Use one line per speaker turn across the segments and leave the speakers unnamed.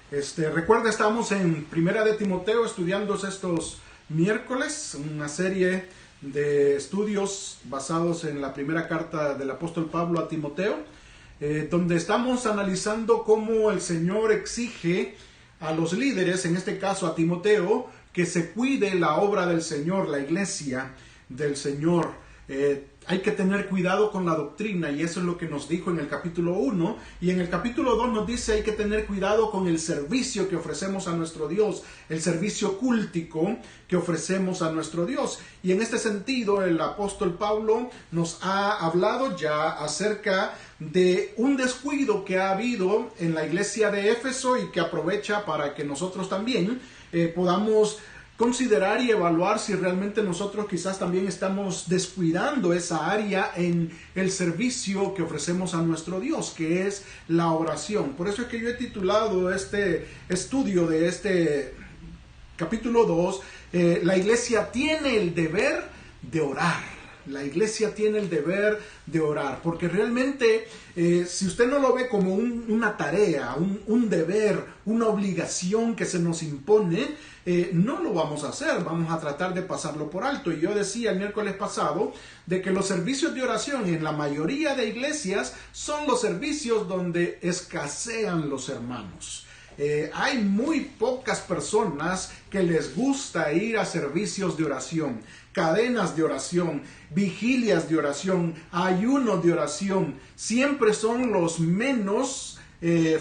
Recuerda, estamos en Primera de Timoteo estudiando estos miércoles, una serie de estudios basados en la primera carta del apóstol Pablo a Timoteo, donde estamos analizando cómo el Señor exige a los líderes, en este caso a Timoteo, que se cuide la obra del Señor, la iglesia del Señor. Hay que tener cuidado con la doctrina, y eso es lo que nos dijo en el capítulo 1, y en el capítulo 2 nos dice hay que tener cuidado con el servicio que ofrecemos a nuestro Dios, el servicio cúltico que ofrecemos a nuestro Dios. Y en este sentido el apóstol Pablo nos ha hablado ya acerca de un descuido que ha habido en la iglesia de Éfeso y que aprovecha para que nosotros también podamos considerar y evaluar si realmente nosotros quizás también estamos descuidando esa área en el servicio que ofrecemos a nuestro Dios, que es la oración. Por eso es que yo he titulado este estudio de este capítulo 2, la iglesia tiene el deber de orar. La iglesia tiene el deber de orar, porque realmente si usted no lo ve como una tarea, un deber, una obligación que se nos impone, no lo vamos a hacer, vamos a tratar de pasarlo por alto. Y yo decía el miércoles pasado de que los servicios de oración en la mayoría de iglesias son los servicios donde escasean los hermanos. Hay muy pocas personas que les gusta ir a servicios de oración, cadenas de oración, vigilias de oración, ayunos de oración. Siempre son los menos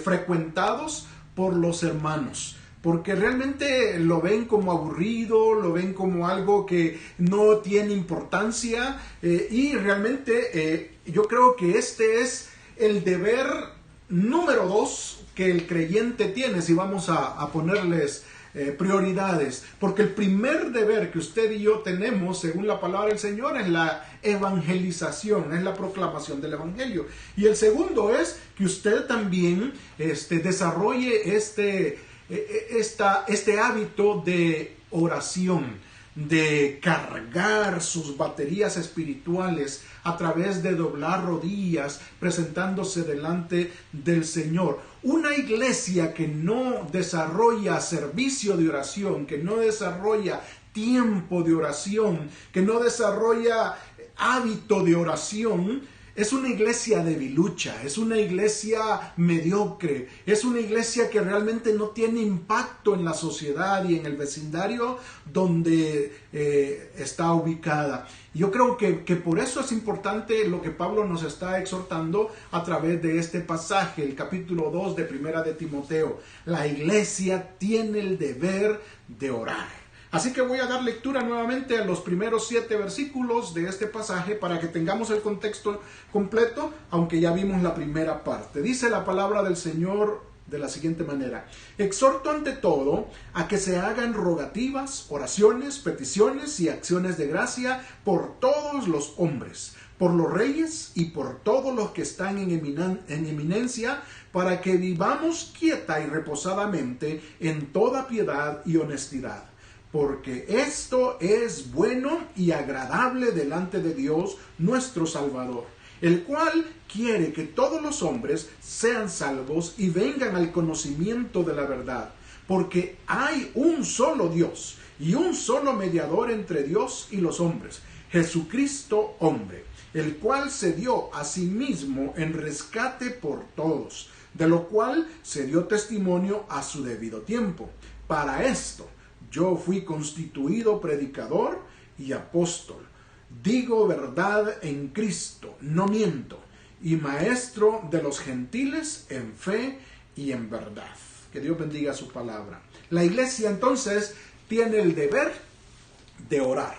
frecuentados por los hermanos, porque realmente lo ven como aburrido, lo ven como algo que no tiene importancia, y realmente yo creo que este es el deber número 2 que el creyente tiene, si vamos a ponerles prioridades, porque el primer deber que usted y yo tenemos según la palabra del Señor es la evangelización, es la proclamación del evangelio, y el segundo es que usted también desarrolle este hábito de oración, de cargar sus baterías espirituales a través de doblar rodillas, presentándose delante del Señor. Una iglesia que no desarrolla servicio de oración, que no desarrolla tiempo de oración, que no desarrolla hábito de oración, es una iglesia debilucha, es una iglesia mediocre, es una iglesia que realmente no tiene impacto en la sociedad y en el vecindario donde está ubicada. Yo creo que por eso es importante lo que Pablo nos está exhortando a través de este pasaje, el capítulo 2 de Primera de Timoteo. La iglesia tiene el deber de orar. Así que voy a dar lectura nuevamente a los primeros 7 versículos de este pasaje para que tengamos el contexto completo, aunque ya vimos la primera parte. Dice la palabra del Señor de la siguiente manera: exhorto ante todo a que se hagan rogativas, oraciones, peticiones y acciones de gracia por todos los hombres, por los reyes y por todos los que están en eminencia, para que vivamos quieta y reposadamente en toda piedad y honestidad. Porque esto es bueno y agradable delante de Dios nuestro Salvador, el cual quiere que todos los hombres sean salvos y vengan al conocimiento de la verdad. Porque hay un solo Dios y un solo mediador entre Dios y los hombres, Jesucristo hombre, el cual se dio a sí mismo en rescate por todos, de lo cual se dio testimonio a su debido tiempo. Para esto yo fui constituido predicador y apóstol. Digo verdad en Cristo, no miento, y maestro de los gentiles en fe y en verdad. Que Dios bendiga su palabra. La iglesia entonces tiene el deber de orar.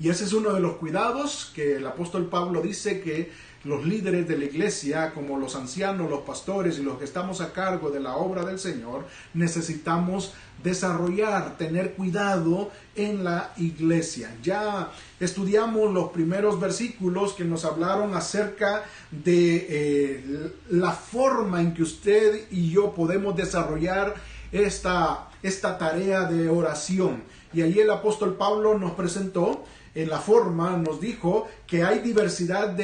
Y ese es uno de los cuidados que el apóstol Pablo dice que los líderes de la iglesia, como los ancianos, los pastores y los que estamos a cargo de la obra del Señor, necesitamos desarrollar, tener cuidado en la iglesia. Ya estudiamos los primeros versículos que nos hablaron acerca de la forma en que usted y yo podemos desarrollar esta tarea de oración. Y allí el apóstol Pablo nos presentó en la forma, nos dijo que hay diversidad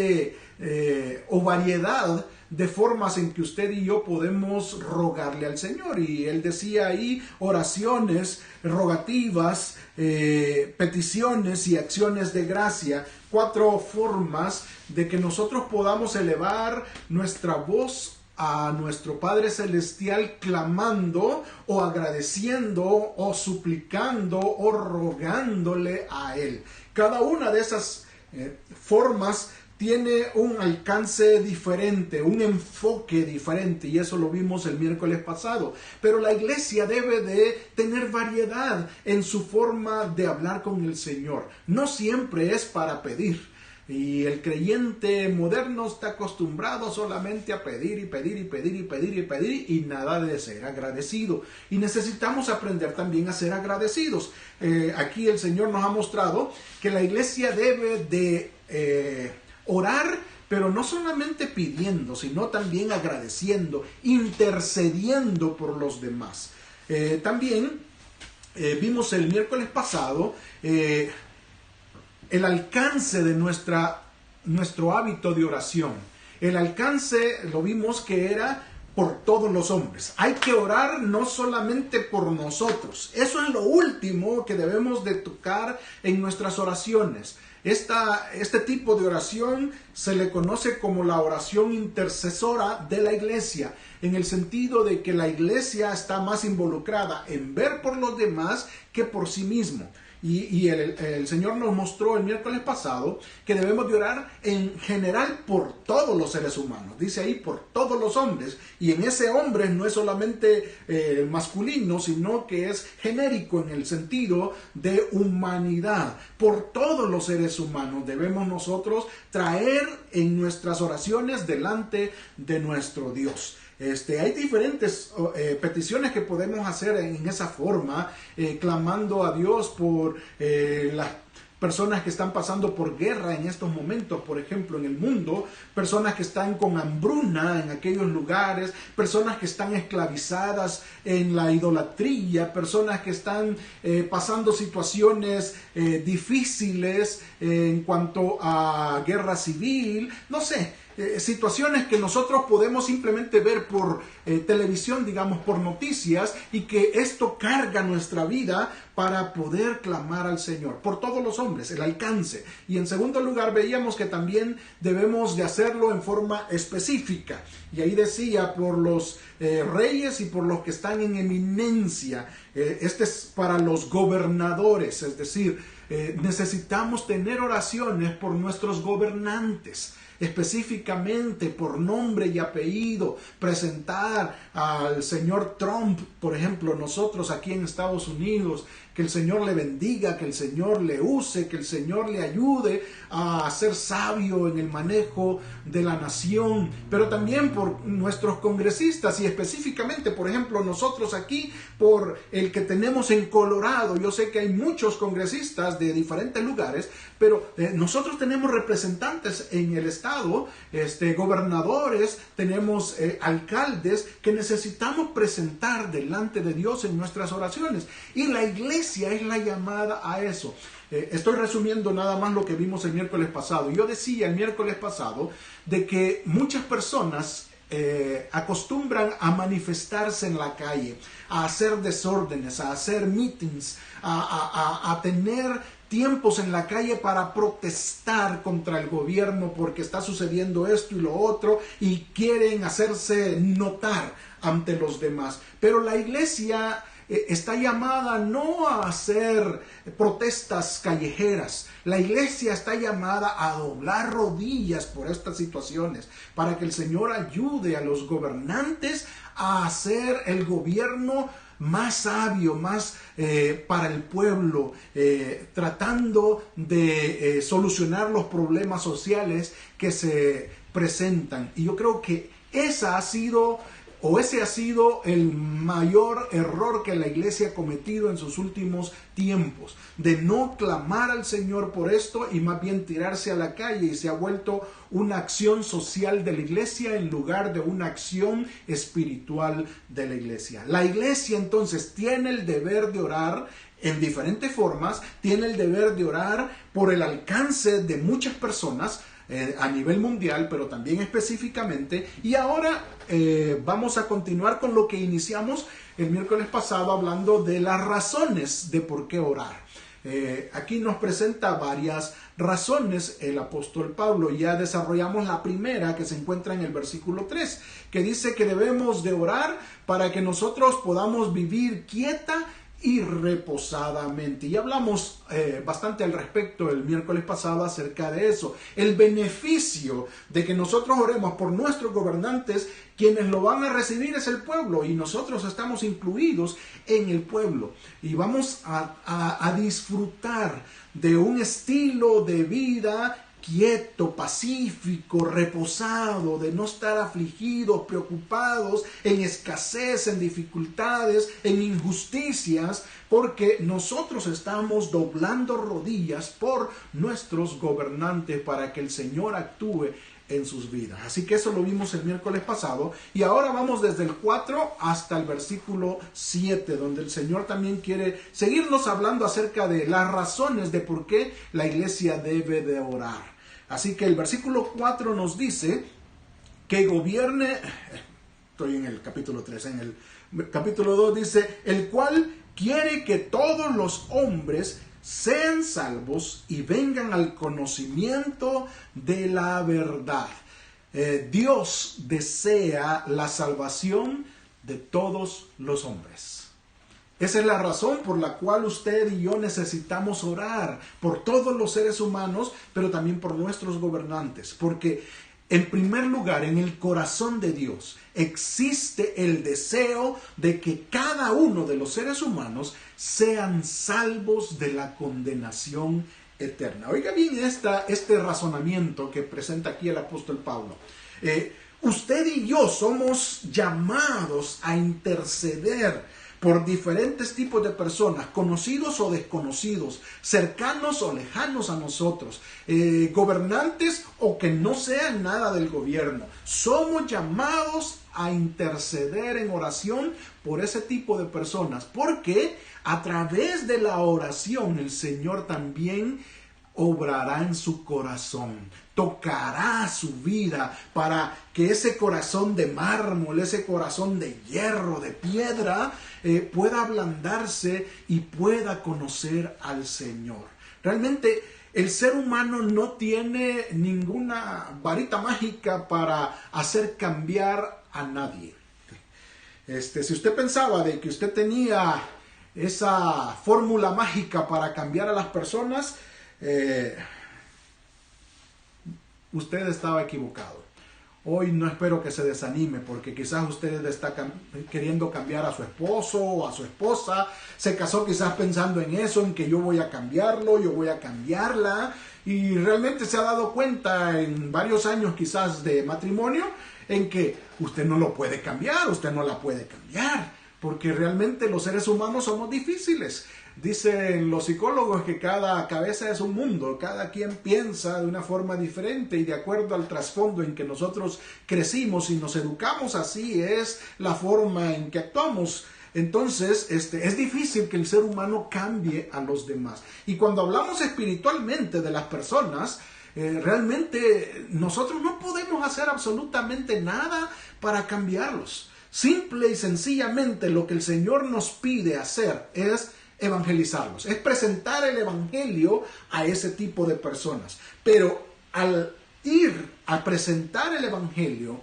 o variedad de formas en que usted y yo podemos rogarle al Señor. Y él decía ahí oraciones, rogativas, peticiones y acciones de gracia. 4 formas de que nosotros podamos elevar nuestra voz a nuestro Padre Celestial clamando o agradeciendo o suplicando o rogándole a Él. Cada una de esas formas tiene un alcance diferente, un enfoque diferente, y eso lo vimos el miércoles pasado. Pero la iglesia debe de tener variedad en su forma de hablar con el Señor. No siempre es para pedir. Y el creyente moderno está acostumbrado solamente a pedir y pedir y pedir y pedir y pedir y nada de ser agradecido. Y necesitamos aprender también a ser agradecidos. Aquí el Señor nos ha mostrado que la iglesia debe de orar, pero no solamente pidiendo, sino también agradeciendo, intercediendo por los demás. También vimos el miércoles pasado el alcance de nuestro hábito de oración. El alcance lo vimos que era por todos los hombres. Hay que orar no solamente por nosotros. Eso es lo último que debemos de tocar en nuestras oraciones. Este tipo de oración se le conoce como la oración intercesora de la iglesia, en el sentido de que la iglesia está más involucrada en ver por los demás que por sí mismo. Y el Señor nos mostró el miércoles pasado que debemos de orar en general por todos los seres humanos. Dice ahí por todos los hombres. Y en ese hombre no es solamente masculino, sino que es genérico en el sentido de humanidad. Por todos los seres humanos debemos nosotros traer en nuestras oraciones delante de nuestro Dios. Hay diferentes peticiones que podemos hacer en esa forma, clamando a Dios por las personas que están pasando por guerra en estos momentos, por ejemplo, en el mundo, personas que están con hambruna en aquellos lugares, personas que están esclavizadas en la idolatría, personas que están pasando situaciones difíciles en cuanto a guerra civil, no sé. Situaciones que nosotros podemos simplemente ver por televisión, digamos, por noticias, y que esto carga nuestra vida para poder clamar al Señor, por todos los hombres, el alcance. Y en segundo lugar veíamos que también debemos de hacerlo en forma específica, y ahí decía por los reyes y por los que están en eminencia. Este es para los gobernadores, es decir, necesitamos tener oraciones por nuestros gobernantes, específicamente por nombre y apellido, presentar al señor Trump, por ejemplo, nosotros aquí en Estados Unidos, que el Señor le bendiga, que el Señor le use, que el Señor le ayude a ser sabio en el manejo de la nación, pero también por nuestros congresistas y específicamente, por ejemplo, nosotros aquí, por el que tenemos en Colorado. Yo sé que hay muchos congresistas de diferentes lugares, pero nosotros tenemos representantes en el estado, gobernadores, tenemos alcaldes que necesitamos presentar delante de Dios en nuestras oraciones, y la iglesia es la llamada a eso. Estoy resumiendo nada más lo que vimos el miércoles pasado. Yo decía el miércoles pasado de que muchas personas acostumbran a manifestarse en la calle, a hacer desórdenes, a hacer meetings, a tener tiempos en la calle para protestar contra el gobierno porque está sucediendo esto y lo otro, y quieren hacerse notar ante los demás. Pero la iglesia está llamada no a hacer protestas callejeras. La iglesia está llamada a doblar rodillas por estas situaciones, para que el Señor ayude a los gobernantes a hacer el gobierno más sabio, más para el pueblo, tratando de solucionar los problemas sociales que se presentan. Y yo creo que ese ha sido el mayor error que la iglesia ha cometido en sus últimos tiempos, de no clamar al Señor por esto y más bien tirarse a la calle, y se ha vuelto una acción social de la iglesia en lugar de una acción espiritual de la iglesia. La iglesia entonces tiene el deber de orar en diferentes formas, tiene el deber de orar por el alcance de muchas personas, a nivel mundial, pero también específicamente. Y ahora vamos a continuar con lo que iniciamos el miércoles pasado, hablando de las razones de por qué orar. Aquí nos presenta varias razones el apóstol Pablo. Ya desarrollamos la primera, que se encuentra en el versículo 3, que dice que debemos de orar para que nosotros podamos vivir quieta y reposadamente. Y hablamos bastante al respecto el miércoles pasado acerca de eso. El beneficio de que nosotros oremos por nuestros gobernantes, quienes lo van a recibir es el pueblo, y nosotros estamos incluidos en el pueblo. Y vamos a disfrutar de un estilo de vida quieto, pacífico, reposado, de no estar afligidos, preocupados, en escasez, en dificultades, en injusticias, porque nosotros estamos doblando rodillas por nuestros gobernantes para que el Señor actúe en sus vidas. Así que eso lo vimos el miércoles pasado, y ahora vamos desde el 4 hasta el versículo 7, donde el Señor también quiere seguirnos hablando acerca de las razones de por qué la iglesia debe de orar. Así que el versículo 4 nos dice que gobierne, estoy en el capítulo 3, en el capítulo 2 dice, el cual quiere que todos los hombres sean salvos y vengan al conocimiento de la verdad. Dios desea la salvación de todos los hombres. Esa es la razón por la cual usted y yo necesitamos orar por todos los seres humanos, pero también por nuestros gobernantes. Porque en primer lugar, en el corazón de Dios existe el deseo de que cada uno de los seres humanos sean salvos de la condenación eterna. Oiga bien este razonamiento que presenta aquí el apóstol Pablo. Usted y yo somos llamados a interceder por diferentes tipos de personas, conocidos o desconocidos, cercanos o lejanos a nosotros, gobernantes o que no sean nada del gobierno. Somos llamados a interceder en oración por ese tipo de personas, porque a través de la oración el Señor también obrará en su corazón, tocará su vida para que ese corazón de mármol, ese corazón de hierro, de piedra, pueda ablandarse y pueda conocer al Señor. Realmente el ser humano no tiene ninguna varita mágica para hacer cambiar a nadie. Si usted pensaba de que usted tenía esa fórmula mágica para cambiar a las personas, usted estaba equivocado. Hoy no espero que se desanime, porque quizás usted está queriendo cambiar a su esposo o a su esposa, se casó quizás pensando en eso, en que yo voy a cambiarlo, yo voy a cambiarla, y realmente se ha dado cuenta en varios años quizás de matrimonio en que usted no lo puede cambiar, usted no la puede cambiar, porque realmente los seres humanos somos difíciles. Dicen los psicólogos que cada cabeza es un mundo, cada quien piensa de una forma diferente y de acuerdo al trasfondo en que nosotros crecimos y nos educamos, así es la forma en que actuamos. Entonces, es difícil que el ser humano cambie a los demás. Y cuando hablamos espiritualmente de las personas, realmente nosotros no podemos hacer absolutamente nada para cambiarlos. Simple y sencillamente lo que el Señor nos pide hacer es evangelizarlos, es presentar el evangelio a ese tipo de personas. Pero al ir a presentar el evangelio,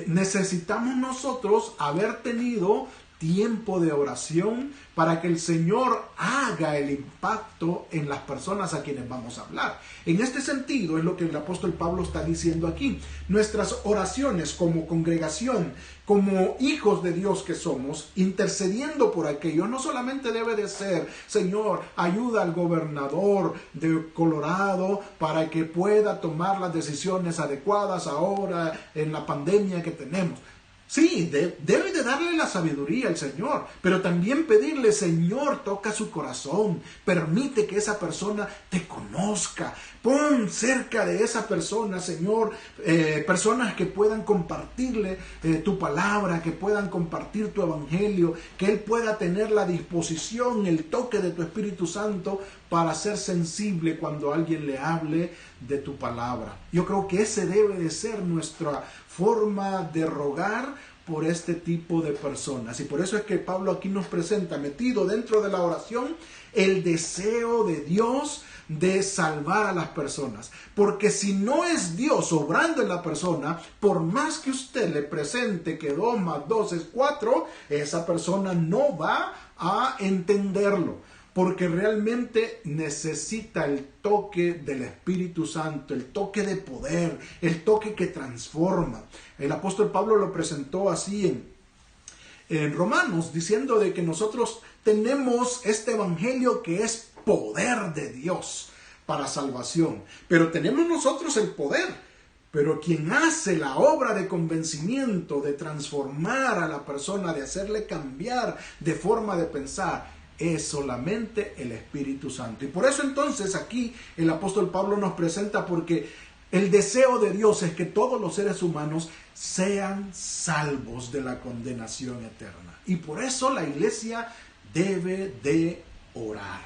necesitamos nosotros haber tenido tiempo de oración para que el Señor haga el impacto en las personas a quienes vamos a hablar. En este sentido es lo que el apóstol Pablo está diciendo aquí. Nuestras oraciones como congregación, como hijos de Dios que somos, intercediendo por aquellos, no solamente debe de ser, Señor, ayuda al gobernador de Colorado para que pueda tomar las decisiones adecuadas ahora en la pandemia que tenemos. Sí, debe de darle la sabiduría al Señor, pero también pedirle, Señor, toca su corazón, permite que esa persona te conozca, pon cerca de esa persona, Señor, personas que puedan compartirle tu palabra, que puedan compartir tu evangelio, que él pueda tener la disposición, el toque de tu Espíritu Santo para ser sensible cuando alguien le hable de tu palabra. Yo creo que ese debe de ser nuestra forma de rogar por este tipo de personas. Y por eso es que Pablo aquí nos presenta, metido dentro de la oración, el deseo de Dios de salvar a las personas. Porque si no es Dios obrando en la persona, por más que usted le presente que 2 más 2 es 4, esa persona no va a entenderlo. Porque realmente necesita el toque del Espíritu Santo, el toque de poder, el toque que transforma. El apóstol Pablo lo presentó así en Romanos, diciendo de que nosotros tenemos este evangelio que es poder de Dios para salvación. Pero tenemos nosotros el poder. Pero quien hace la obra de convencimiento, de transformar a la persona, de hacerle cambiar de forma de pensar, es solamente el Espíritu Santo. Y por eso entonces aquí el apóstol Pablo nos presenta, porque el deseo de Dios es que todos los seres humanos sean salvos de la condenación eterna. Y por eso la iglesia debe de orar.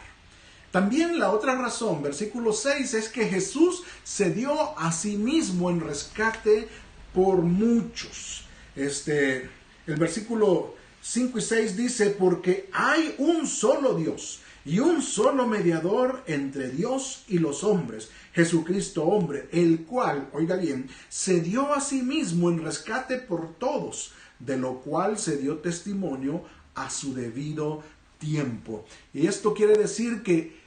También la otra razón, versículo 6, es que Jesús se dio a sí mismo en rescate por muchos. El versículo 5 y 6 dice, porque hay un solo Dios y un solo mediador entre Dios y los hombres, Jesucristo hombre, el cual, oiga bien, se dio a sí mismo en rescate por todos, de lo cual se dio testimonio a su debido tiempo. Y esto quiere decir que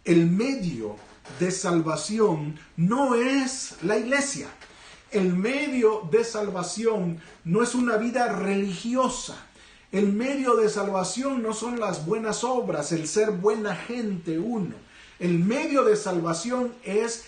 el medio de salvación no es la iglesia. El medio de salvación no es una vida religiosa. El medio de salvación no son las buenas obras, el ser buena gente uno. El medio de salvación es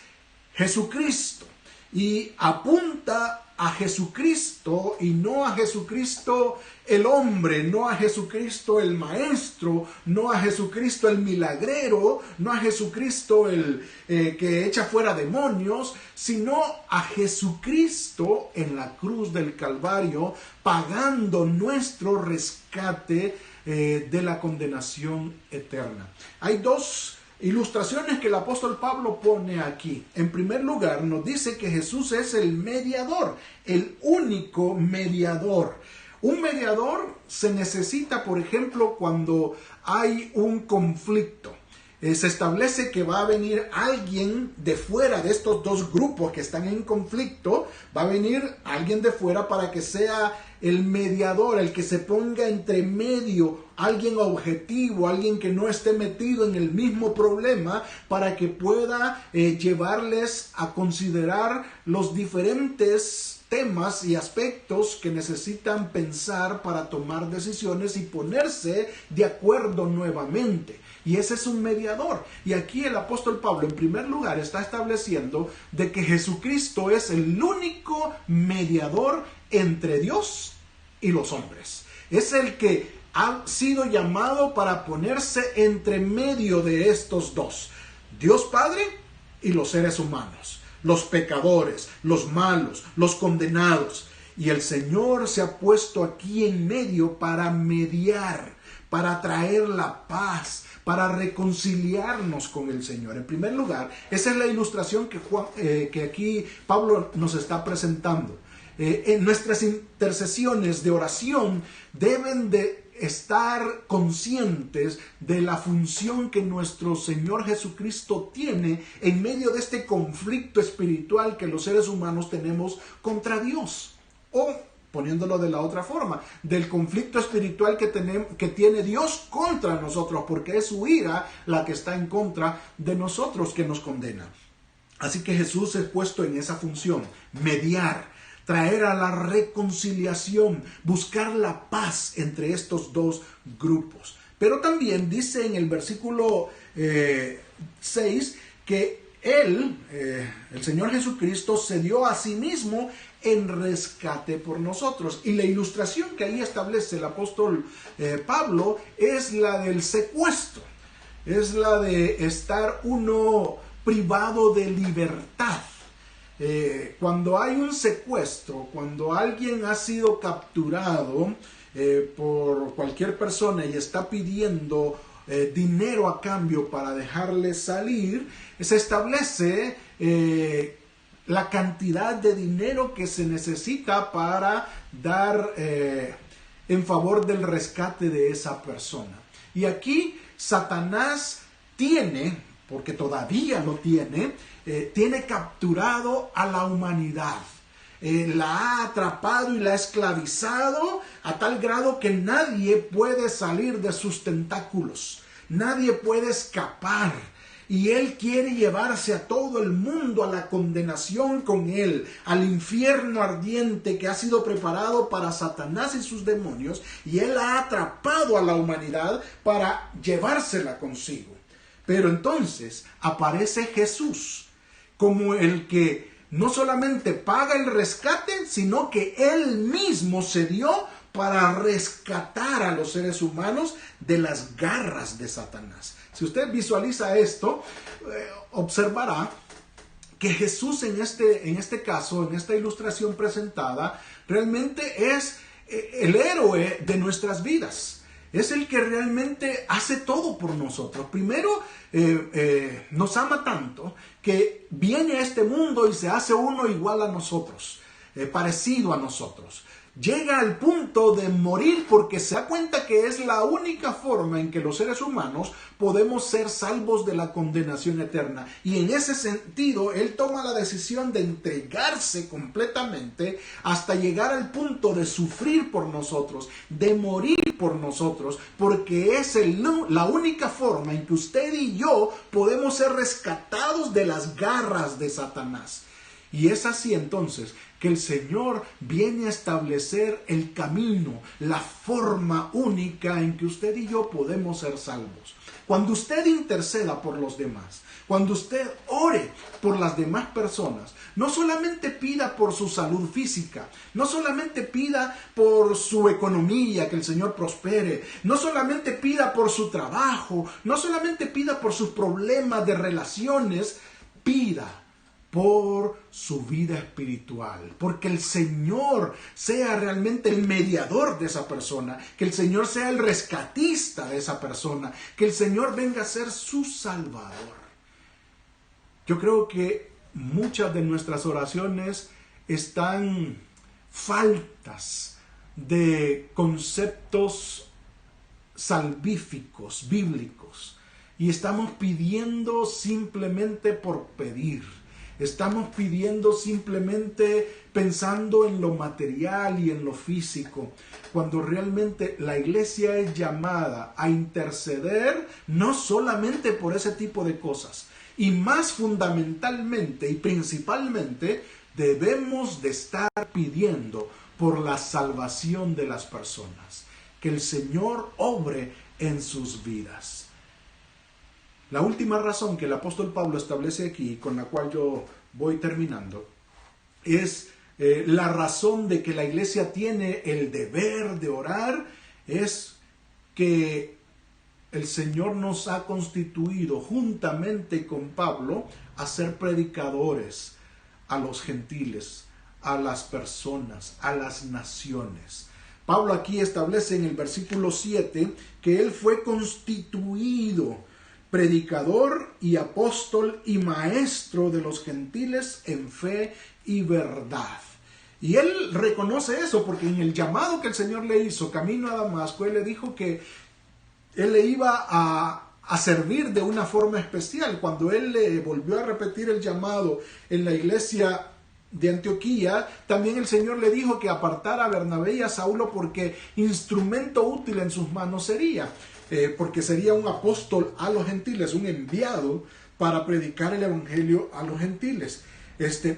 Jesucristo. Y apunta a Jesucristo y no a Jesucristo el hombre, no a Jesucristo el maestro, no a Jesucristo el milagrero, no a Jesucristo el que echa fuera demonios, sino a Jesucristo en la cruz del Calvario, pagando nuestro rescate de la condenación eterna. Hay dos ilustraciones que el apóstol Pablo pone aquí. En primer lugar, nos dice que Jesús es el mediador, el único mediador. Un mediador se necesita, por ejemplo, cuando hay un conflicto. Se establece que va a venir alguien de fuera de estos dos grupos que están en conflicto, va a venir alguien de fuera para que sea el mediador, el que se ponga entre medio, alguien objetivo, alguien que no esté metido en el mismo problema, para que pueda llevarles a considerar los diferentes temas y aspectos que necesitan pensar para tomar decisiones y ponerse de acuerdo nuevamente. Y ese es un mediador. Y aquí el apóstol Pablo, en primer lugar, está estableciendo de que Jesucristo es el único mediador entre Dios y los hombres. Es el que ha sido llamado para ponerse entre medio de estos dos, Dios Padre y los seres humanos, los pecadores, los malos, los condenados. Y el Señor se ha puesto aquí en medio para mediar, para traer la paz, para reconciliarnos con el Señor. En primer lugar, esa es la ilustración que aquí Pablo nos está presentando. En nuestras intercesiones de oración deben de estar conscientes de la función que nuestro Señor Jesucristo tiene en medio de este conflicto espiritual que los seres humanos tenemos contra Dios. O, poniéndolo de la otra forma, del conflicto espiritual que tiene Dios contra nosotros, porque es su ira la que está en contra de nosotros, que nos condena. Así que Jesús es puesto en esa función, mediar, traer a la reconciliación, buscar la paz entre estos dos grupos. Pero también dice en el versículo 6 que Él, el Señor Jesucristo, se dio a sí mismo en rescate por nosotros. Y la ilustración que ahí establece el apóstol Pablo es la del secuestro. Es la de estar uno privado de libertad. Cuando hay un secuestro, cuando alguien ha sido capturado por cualquier persona y está pidiendo dinero a cambio para dejarle salir, se establece la cantidad de dinero que se necesita para dar en favor del rescate de esa persona. Y aquí Satanás tiene, porque todavía lo tiene capturado a la humanidad. La ha atrapado y la ha esclavizado a tal grado que nadie puede salir de sus tentáculos. Nadie puede escapar. Y él quiere llevarse a todo el mundo a la condenación con él, al infierno ardiente que ha sido preparado para Satanás y sus demonios. Y él ha atrapado a la humanidad para llevársela consigo. Pero entonces aparece Jesús como el que no solamente paga el rescate, sino que él mismo se dio para rescatar a los seres humanos de las garras de Satanás. Si usted visualiza esto, observará que Jesús en este caso, en esta ilustración presentada, realmente es el héroe de nuestras vidas. Es el que realmente hace todo por nosotros. Primero, nos ama tanto que viene a este mundo y se hace uno igual a nosotros, parecido a nosotros. Llega al punto de morir porque se da cuenta que es la única forma en que los seres humanos podemos ser salvos de la condenación eterna. Y en ese sentido, él toma la decisión de entregarse completamente hasta llegar al punto de sufrir por nosotros, de morir por nosotros, porque es la única forma en que usted y yo podemos ser rescatados de las garras de Satanás. Y es así entonces que el Señor viene a establecer el camino, la forma única en que usted y yo podemos ser salvos. Cuando usted interceda por los demás, cuando usted ore por las demás personas, no solamente pida por su salud física, no solamente pida por su economía, que el Señor prospere, no solamente pida por su trabajo, no solamente pida por sus problemas de relaciones, pida por su vida espiritual, porque el Señor sea realmente el mediador de esa persona, que el Señor sea el rescatista de esa persona, que el Señor venga a ser su salvador. Yo creo que muchas de nuestras oraciones están faltas de conceptos salvíficos, bíblicos, y estamos pidiendo simplemente por pedir. Estamos pidiendo simplemente pensando en lo material y en lo físico, cuando realmente la iglesia es llamada a interceder no solamente por ese tipo de cosas, y más fundamentalmente y principalmente debemos de estar pidiendo por la salvación de las personas, que el Señor obre en sus vidas. La última razón que el apóstol Pablo establece aquí, con la cual yo voy terminando, es la razón de que la iglesia tiene el deber de orar, es que el Señor nos ha constituido juntamente con Pablo a ser predicadores a los gentiles, a las personas, a las naciones. Pablo aquí establece en el versículo 7 que él fue constituido predicador y apóstol y maestro de los gentiles en fe y verdad. Y él reconoce eso porque en el llamado que el Señor le hizo camino a Damasco, él le dijo que él le iba a servir de una forma especial. Cuando él le volvió a repetir el llamado en la iglesia de Antioquía, también el Señor le dijo que apartara a Bernabé y a Saulo porque instrumento útil en sus manos sería. Porque sería un apóstol a los gentiles, un enviado para predicar el evangelio a los gentiles.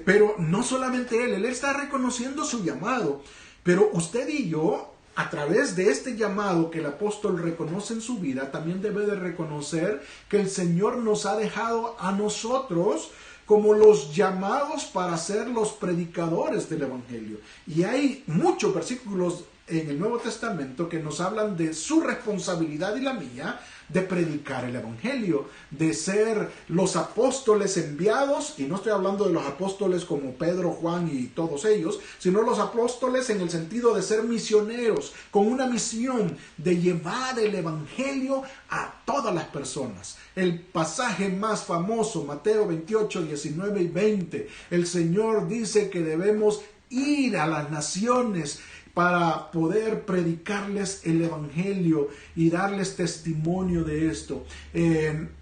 Pero no solamente él está reconociendo su llamado, pero usted y yo, a través de este llamado que el apóstol reconoce en su vida, también debe de reconocer que el Señor nos ha dejado a nosotros como los llamados para ser los predicadores del Evangelio. Y hay muchos versículos en el Nuevo Testamento que nos hablan de su responsabilidad y la mía de predicar el Evangelio, de ser los apóstoles enviados, y no estoy hablando de los apóstoles como Pedro, Juan y todos ellos, sino los apóstoles en el sentido de ser misioneros, con una misión de llevar el Evangelio a todas las personas. El pasaje más famoso, Mateo 28, 19 y 20, el Señor dice que debemos ir a las naciones para poder predicarles el Evangelio y darles testimonio de esto.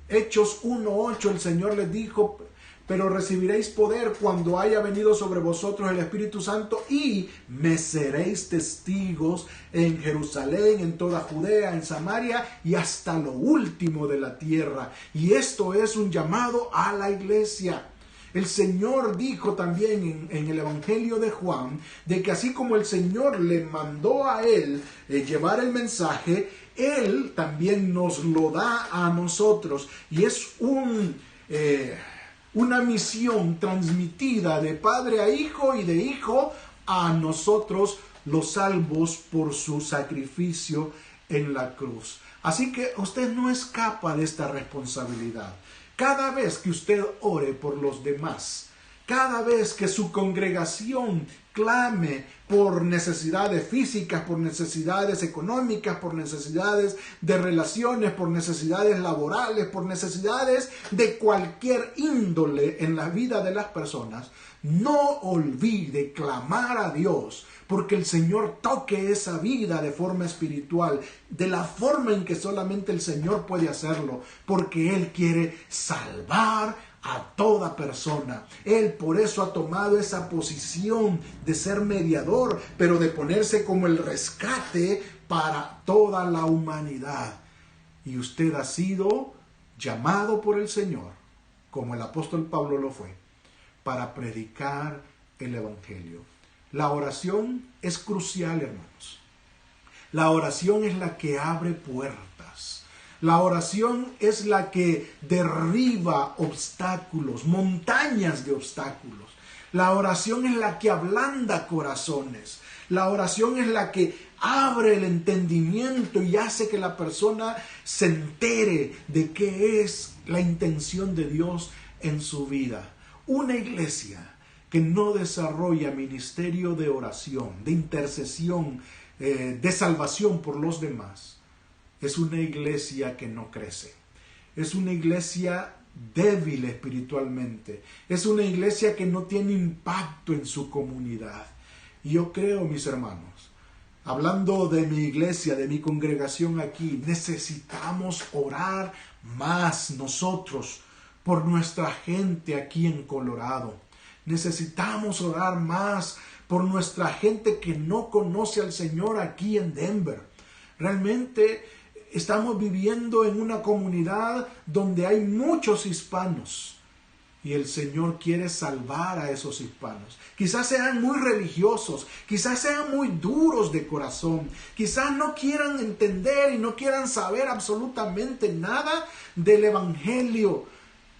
Hechos 1:8, el Señor les dijo: pero recibiréis poder cuando haya venido sobre vosotros el Espíritu Santo, y me seréis testigos en Jerusalén, en toda Judea, en Samaria y hasta lo último de la tierra. Y esto es un llamado a la iglesia. El Señor dijo también en el Evangelio de Juan, de que así como el Señor le mandó a él llevar el mensaje, Él también nos lo da a nosotros. Y es una misión transmitida de padre a hijo y de hijo a nosotros, los salvos por su sacrificio en la cruz. Así que usted no escapa de esta responsabilidad. Cada vez que usted ore por los demás, cada vez que su congregación clame por necesidades físicas, por necesidades económicas, por necesidades de relaciones, por necesidades laborales, por necesidades de cualquier índole en la vida de las personas, no olvide clamar a Dios, porque el Señor toque esa vida de forma espiritual, de la forma en que solamente el Señor puede hacerlo, porque Él quiere salvar a toda persona. Él por eso ha tomado esa posición de ser mediador, pero de ponerse como el rescate para toda la humanidad. Y usted ha sido llamado por el Señor, como el apóstol Pablo lo fue, para predicar el Evangelio. La oración es crucial, hermanos. La oración es la que abre puertas. La oración es la que derriba obstáculos, montañas de obstáculos. La oración es la que ablanda corazones. La oración es la que abre el entendimiento y hace que la persona se entere de qué es la intención de Dios en su vida. Una iglesia que no desarrolla ministerio de oración, de intercesión, de salvación por los demás, es una iglesia que no crece. Es una iglesia débil espiritualmente. Es una iglesia que no tiene impacto en su comunidad. Y yo creo, mis hermanos, hablando de mi iglesia, de mi congregación aquí, necesitamos orar más nosotros por nuestra gente aquí en Colorado. Necesitamos orar más por nuestra gente que no conoce al Señor aquí en Denver. Realmente estamos viviendo en una comunidad donde hay muchos hispanos y el Señor quiere salvar a esos hispanos. Quizás sean muy religiosos, quizás sean muy duros de corazón, quizás no quieran entender y no quieran saber absolutamente nada del Evangelio,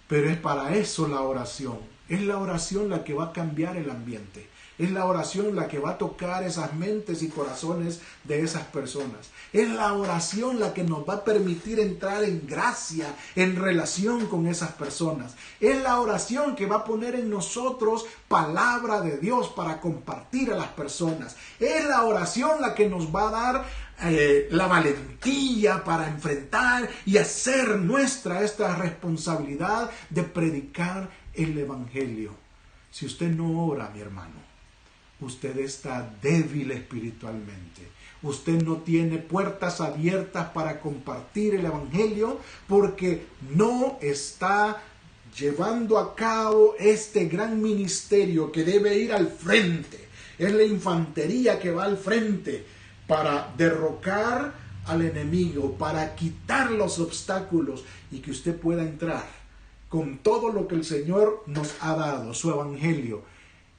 pero es para eso la oración. Es la oración la que va a cambiar el ambiente. Es la oración la que va a tocar esas mentes y corazones de esas personas. Es la oración la que nos va a permitir entrar en gracia, en relación con esas personas. Es la oración que va a poner en nosotros palabra de Dios para compartir a las personas. Es la oración la que nos va a dar la valentía para enfrentar y hacer nuestra esta responsabilidad de predicar el Evangelio. Si usted no ora, mi hermano, usted está débil espiritualmente. Usted no tiene puertas abiertas para compartir el Evangelio porque no está llevando a cabo este gran ministerio que debe ir al frente. Es la infantería que va al frente para derrocar al enemigo, para quitar los obstáculos y que usted pueda entrar con todo lo que el Señor nos ha dado, su Evangelio.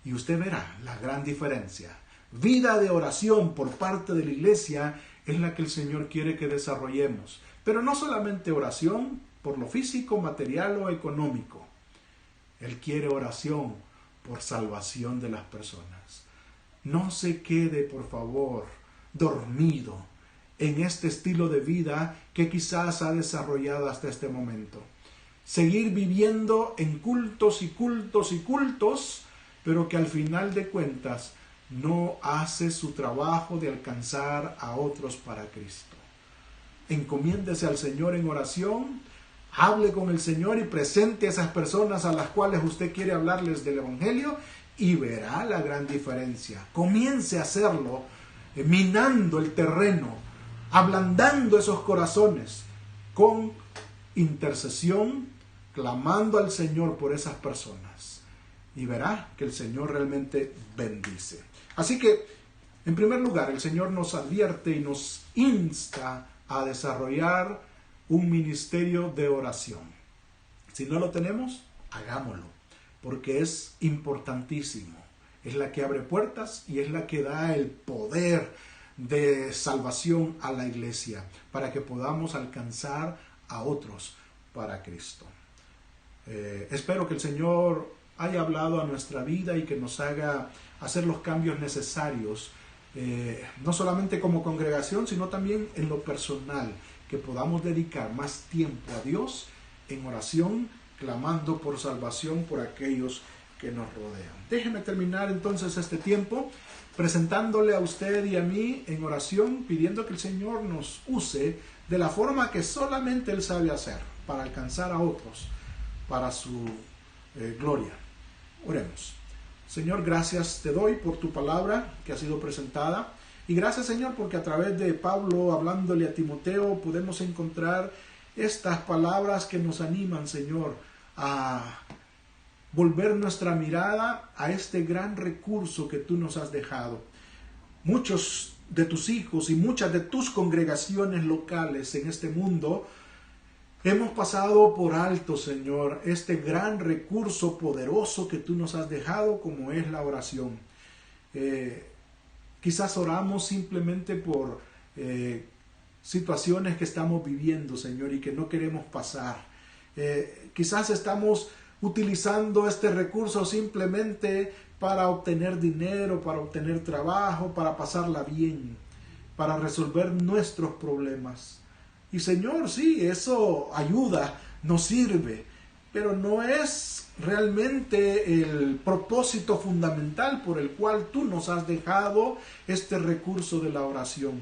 Y usted verá la gran diferencia. Vida de oración por parte de la iglesia es la que el Señor quiere que desarrollemos. Pero no solamente oración por lo físico, material o económico. Él quiere oración por salvación de las personas. No se quede, por favor, dormido en este estilo de vida que quizás ha desarrollado hasta este momento. Seguir viviendo en cultos y cultos y cultos, pero que al final de cuentas no hace su trabajo de alcanzar a otros para Cristo. Encomiéndese al Señor en oración, hable con el Señor y presente a esas personas a las cuales usted quiere hablarles del Evangelio y verá la gran diferencia. Comience a hacerlo, minando el terreno, ablandando esos corazones con intercesión, clamando al Señor por esas personas. Y verá que el Señor realmente bendice. Así que, en primer lugar, el Señor nos advierte y nos insta a desarrollar un ministerio de oración. Si no lo tenemos, hagámoslo, porque es importantísimo. Es la que abre puertas y es la que da el poder de salvación a la iglesia para que podamos alcanzar a otros para Cristo. Espero que el Señor haya hablado a nuestra vida y que nos haga hacer los cambios necesarios, no solamente como congregación, sino también en lo personal, que podamos dedicar más tiempo a Dios en oración, clamando por salvación por aquellos que nos rodean. Déjeme terminar entonces este tiempo presentándole a usted y a mí en oración, pidiendo que el Señor nos use de la forma que solamente Él sabe hacer para alcanzar a otros para su gloria. Oremos. Señor, gracias te doy por tu palabra que ha sido presentada. Y gracias, Señor, porque a través de Pablo, hablándole a Timoteo, podemos encontrar estas palabras que nos animan, Señor, a volver nuestra mirada a este gran recurso que tú nos has dejado. Muchos de tus hijos y muchas de tus congregaciones locales en este mundo hemos pasado por alto, Señor, este gran recurso poderoso que tú nos has dejado, como es la oración. Quizás oramos simplemente por situaciones que estamos viviendo, Señor, y que no queremos pasar. Quizás estamos utilizando este recurso simplemente para obtener dinero, para obtener trabajo, para pasarla bien, para resolver nuestros problemas. Y Señor, sí, eso ayuda, nos sirve, pero no es realmente el propósito fundamental por el cual tú nos has dejado este recurso de la oración.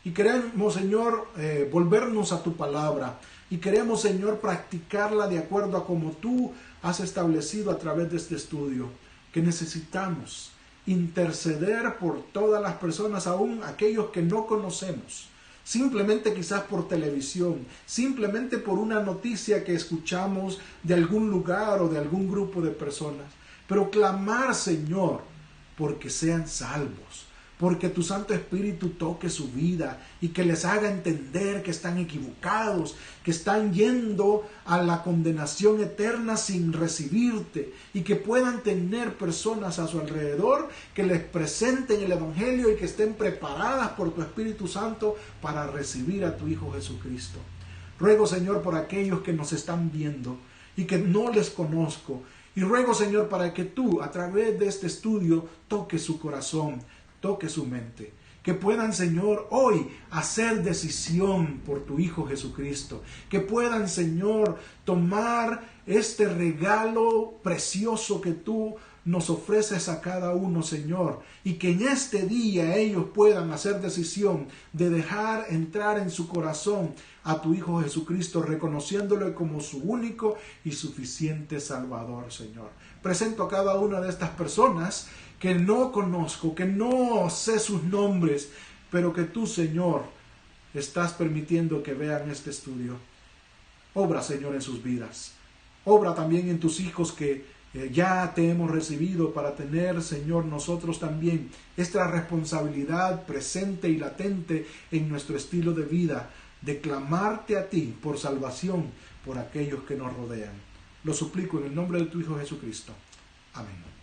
Y queremos, Señor, volvernos a tu palabra. Y queremos, Señor, practicarla de acuerdo a como tú has establecido a través de este estudio. Que necesitamos interceder por todas las personas, aún aquellos que no conocemos. Simplemente quizás por televisión, simplemente por una noticia que escuchamos de algún lugar o de algún grupo de personas. Pero clamar, Señor, porque sean salvos, porque tu Santo Espíritu toque su vida y que les haga entender que están equivocados, que están yendo a la condenación eterna sin recibirte, y que puedan tener personas a su alrededor que les presenten el Evangelio y que estén preparadas por tu Espíritu Santo para recibir a tu Hijo Jesucristo. Ruego, Señor, por aquellos que nos están viendo y que no les conozco, y ruego, Señor, para que tú, a través de este estudio, toques su corazón, toque su mente, que puedan, Señor, hoy hacer decisión por tu Hijo Jesucristo, que puedan, Señor, tomar este regalo precioso que tú nos ofreces a cada uno, Señor, y que en este día ellos puedan hacer decisión de dejar entrar en su corazón a tu Hijo Jesucristo, reconociéndolo como su único y suficiente Salvador, Señor. Presento a cada una de estas personas que no conozco, que no sé sus nombres, pero que tú, Señor, estás permitiendo que vean este estudio. Obra, Señor, en sus vidas. Obra también en tus hijos que ya te hemos recibido, para tener, Señor, nosotros también esta responsabilidad presente y latente en nuestro estilo de vida, de clamarte a ti por salvación por aquellos que nos rodean. Lo suplico en el nombre de tu Hijo Jesucristo. Amén.